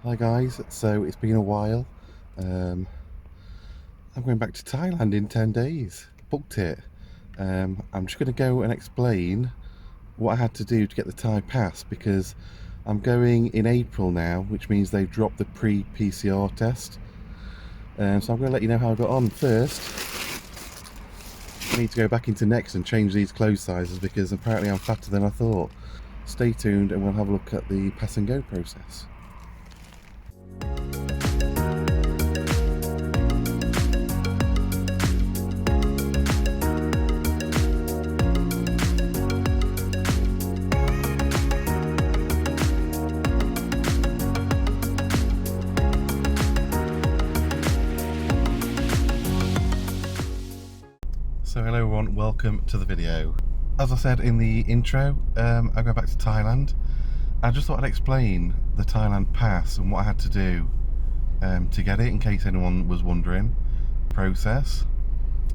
Hi guys, so it's been a while. Um, I'm going back to Thailand in 10 days. Booked it. I'm just going to go and explain what I had to do to get the Thai pass because I'm going in April now, which means they've dropped the pre-PCR test. So I'm going to let you know how I got on. First, I need to go back into Next and change these clothes sizes because apparently I'm fatter than I thought. Stay tuned and we'll have a look at the pass and go process. So hello everyone, welcome to the video. As I said in the intro, I'm going back to Thailand. I just thought I'd explain the Thailand pass and what I had to do to get it, in case anyone was wondering the process.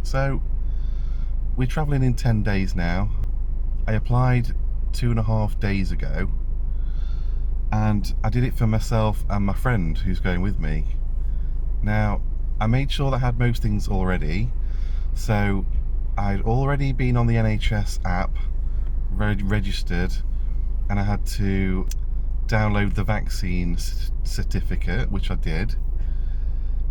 So we're travelling in 10 days now. I applied 2.5 days ago and I did it for myself and my friend who's going with me. Now I made sure that I had most things already, so I'd already been on the NHS app, registered, and I had to download the vaccine certificate, which I did.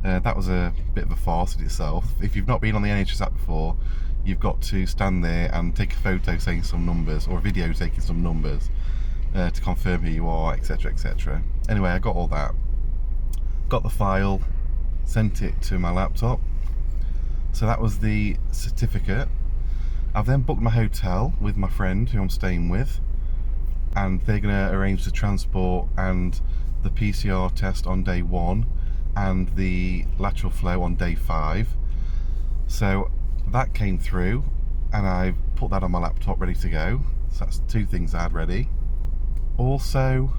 That was a bit of a farce in itself. If you've not been on the NHS app before, you've got to stand there and take a photo saying some numbers, or a video taking some numbers, to confirm who you are, etc, etc. Anyway, I got all that. Got the file, sent it to my laptop. So that was the certificate. I've then booked my hotel with my friend who I'm staying with, and they're going to arrange the transport and the PCR test on day 1 and the lateral flow on day 5. So that came through and I've put that on my laptop ready to go. So that's 2 things I had ready. Also,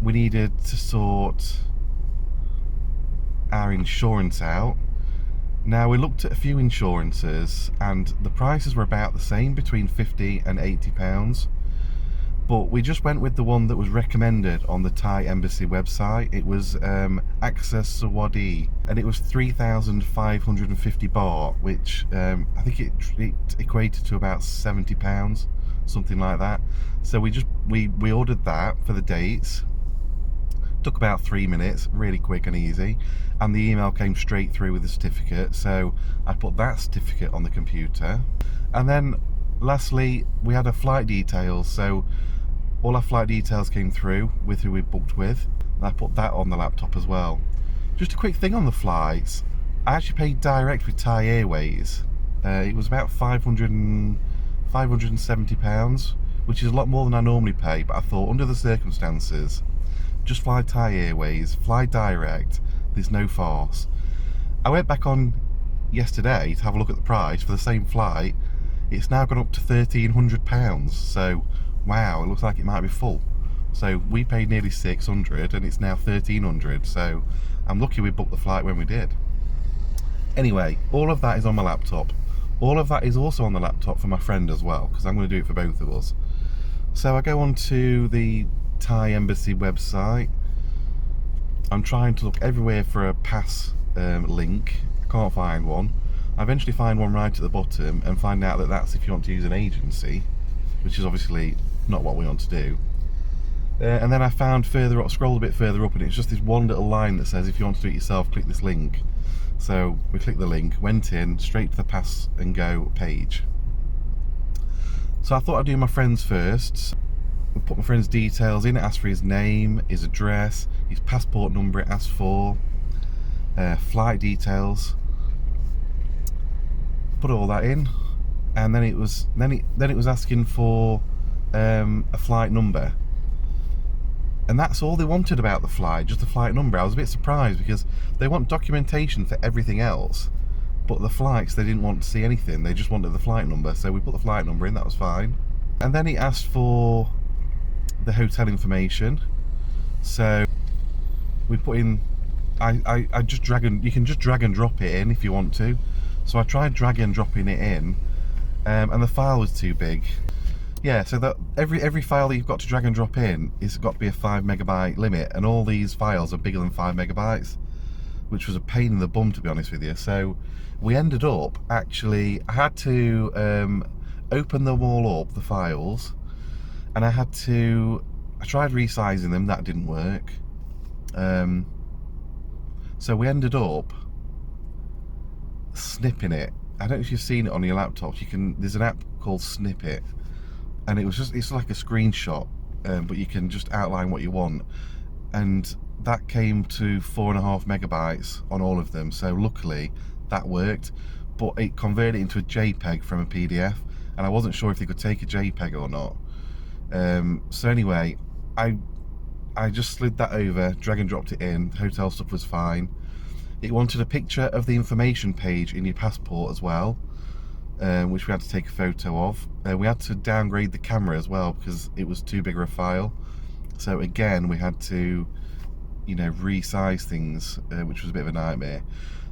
we needed to sort our insurance out. Now, we looked at a few insurances and the prices were about the same, between £50 and £80, but we just went with the one that was recommended on the Thai embassy website. It was Access Sawadi, and it was 3,550 baht, which I think it equated to about £70, something like that. So we ordered that for the dates. Took about 3 minutes, really quick and easy, and the email came straight through with the certificate, so I put that certificate on the computer. And then lastly, we had our flight details, so all our flight details came through with who we booked with, and I put that on the laptop as well. Just a quick thing on the flights, I actually paid direct with Thai Airways. It was about £570, which is a lot more than I normally pay, but I thought under the circumstances, just fly Thai Airways, fly direct, there's no farce. I went back on yesterday to have a look at the price for the same flight. It's now gone up to £1,300, so wow, it looks like it might be full. So we paid nearly 600 and it's now 1,300, so I'm lucky we booked the flight when we did. Anyway, all of that is on my laptop. All of that is also on the laptop for my friend as well, because I'm going to do it for both of us. So I go on to the Thai embassy website. I'm trying to look everywhere for a pass link. I can't find one. I eventually find one right at the bottom and find out that that's if you want to use an agency, which is obviously not what we want to do. And then I found further up, scrolled a bit further up, and it's just this one little line that says if you want to do it yourself, click this link. So we clicked the link, went in straight to the pass and go page. So I thought I'd do my friend's first. We put my friend's details in. It asked for his name, his address, his passport number it asked for, flight details. Put all that in, and then it was asking for a flight number, and that's all they wanted about the flight, just the flight number. I was a bit surprised because they want documentation for everything else, but the flights they didn't want to see anything. They just wanted the flight number, so we put the flight number in. That was fine. And then he asked for the hotel information, so we put in, I just you can just drag and drop it in if you want to. So I tried dragging and dropping it in, and the file was too big. Yeah, so that every file that you've got to drag and drop in is got to be a 5 megabyte limit, and all these files are bigger than 5 megabytes, which was a pain in the bum, to be honest with you. So we ended up actually, I had to open them all up, the files, and I tried resizing them, that didn't work. So we ended up snipping it. I don't know if you've seen it on your laptops. There's an app called Snippet, and it's like a screenshot, but you can just outline what you want, and that came to 4.5 megabytes on all of them. So luckily that worked, but it converted it into a JPEG from a PDF, and I wasn't sure if they could take a JPEG or not. So anyway, I just slid that over, drag and dropped it in. The hotel stuff was fine. It wanted a picture of the information page in your passport as well, which we had to take a photo of. We had to downgrade the camera as well because it was too big of a file. So again, we had to, resize things, which was a bit of a nightmare.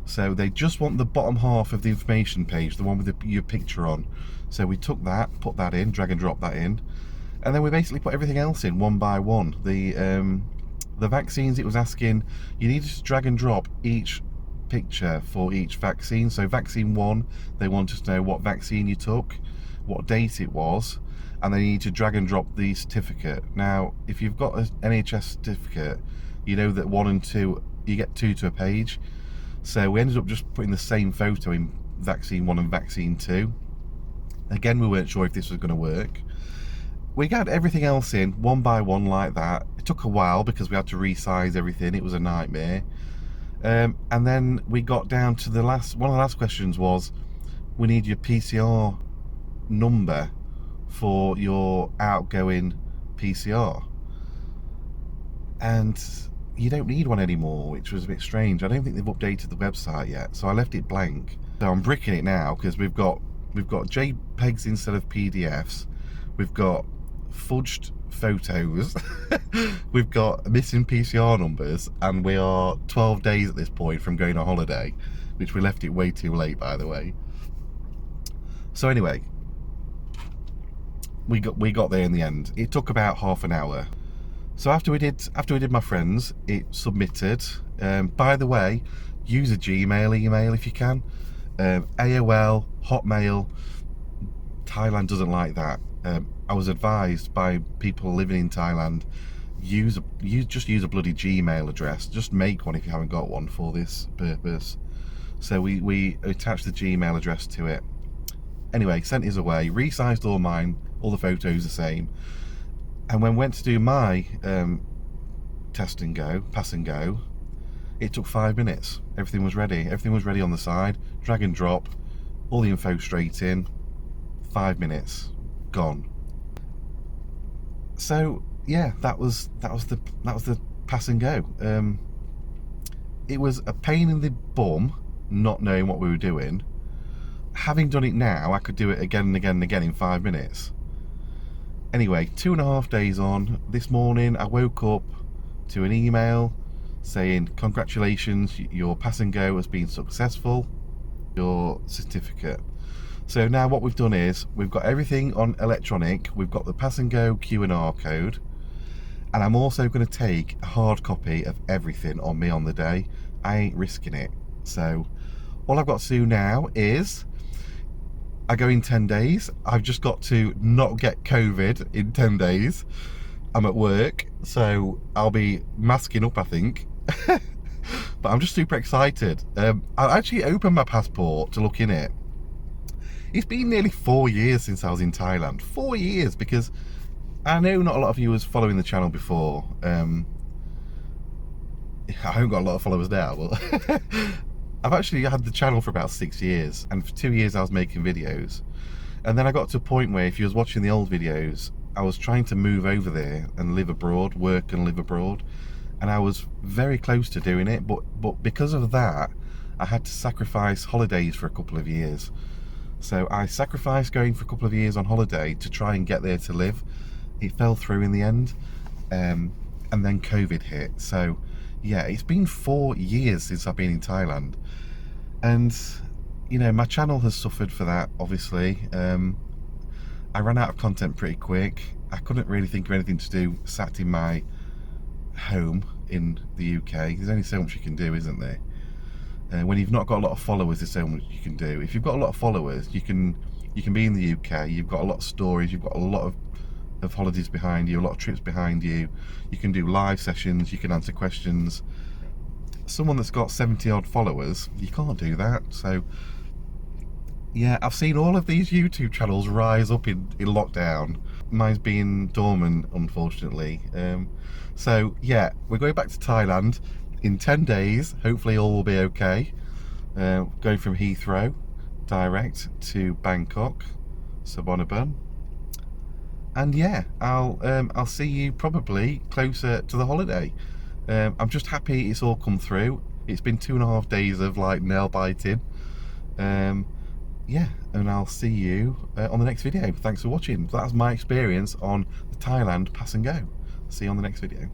So they just want the bottom half of the information page, the one with your picture on. So we took that, put that in, drag and drop that in, and then we basically put everything else in one by one. The vaccines, it was asking, you needed to drag and drop each picture for each vaccine. So vaccine 1, they wanted to know what vaccine you took, what date it was, and they need to drag and drop the certificate. Now, if you've got an NHS certificate, you know that 1 and 2, you get 2 to a page. So we ended up just putting the same photo in vaccine 1 and vaccine 2. Again, we weren't sure if this was going to work. We got everything else in one by one like that. It took a while because we had to resize everything. It was a nightmare. And then we got down to one of the last questions was, we need your PCR number for your outgoing PCR. And you don't need one anymore, which was a bit strange. I don't think they've updated the website yet, so I left it blank. So I'm bricking it now because we've got JPEGs instead of PDFs. We've got fudged photos. We've got missing PCR numbers, and we are 12 days at this point from going on holiday, which we left it way too late, by the way. So anyway, we got there in the end. It took about half an hour. So after we did my friends, it submitted. By the way, use a Gmail email if you can. AOL, Hotmail, Thailand doesn't like that. I was advised by people living in Thailand, just use a bloody Gmail address. Just make one if you haven't got one for this purpose. So we attached the Gmail address to it. Anyway, sent his away, resized all mine, all the photos the same. And when went to do my test and go, pass and go, it took 5 minutes. Everything was ready. Everything was ready on the side. Drag and drop, all the info straight in. 5 minutes, gone. So yeah, that was the pass and go. It was a pain in the bum not knowing what we were doing. Having done it now, I could do it again and again and again in 5 minutes. Anyway, 2.5 days on, this morning I woke up to an email saying, congratulations, your pass and go has been successful, your certificate. So now what we've done is, we've got everything on electronic, we've got the pass and go Q&R code, and I'm also going to take a hard copy of everything on me on the day. I ain't risking it. So all I've got to do now is, I go in 10 days. I've just got to not get COVID in 10 days. I'm at work, so I'll be masking up, I think. But I'm just super excited. I actually opened my passport to look in it. It's been nearly 4 years since I was in Thailand. 4 years, because I know not a lot of you was following the channel before. I haven't got a lot of followers now, but I've actually had the channel for about 6 years, and for 2 years I was making videos. And then I got to a point where, if you was watching the old videos, I was trying to move over there and live abroad, work and live abroad. And I was very close to doing it, but because of that, I had to sacrifice holidays for a couple of years. So I sacrificed going for a couple of years on holiday to try and get there to live. It fell through in the end, and then COVID hit. So yeah, it's been 4 years since I've been in Thailand, and you know, my channel has suffered for that, obviously. I ran out of content pretty quick. I couldn't really think of anything to do sat in my home in the UK. There's only so much you can do, isn't there? When you've not got a lot of followers, there's so much you can do. If you've got a lot of followers, you can be in the UK. You've got a lot of stories. You've got a lot of holidays behind you, a lot of trips behind you. You can do live sessions. You can answer questions. Someone that's got 70 odd followers, you can't do that. So yeah, I've seen all of these YouTube channels rise up in lockdown. Mine's been dormant, unfortunately. So yeah, we're going back to Thailand in 10 days. Hopefully all will be okay. Going from Heathrow direct to Bangkok, Suvarnabhumi. And yeah, I'll see you probably closer to the holiday. I'm just happy it's all come through. It's been 2.5 days of like nail biting. Yeah, and I'll see you on the next video. Thanks for watching. That's my experience on the Thailand pass and go. See you on the next video.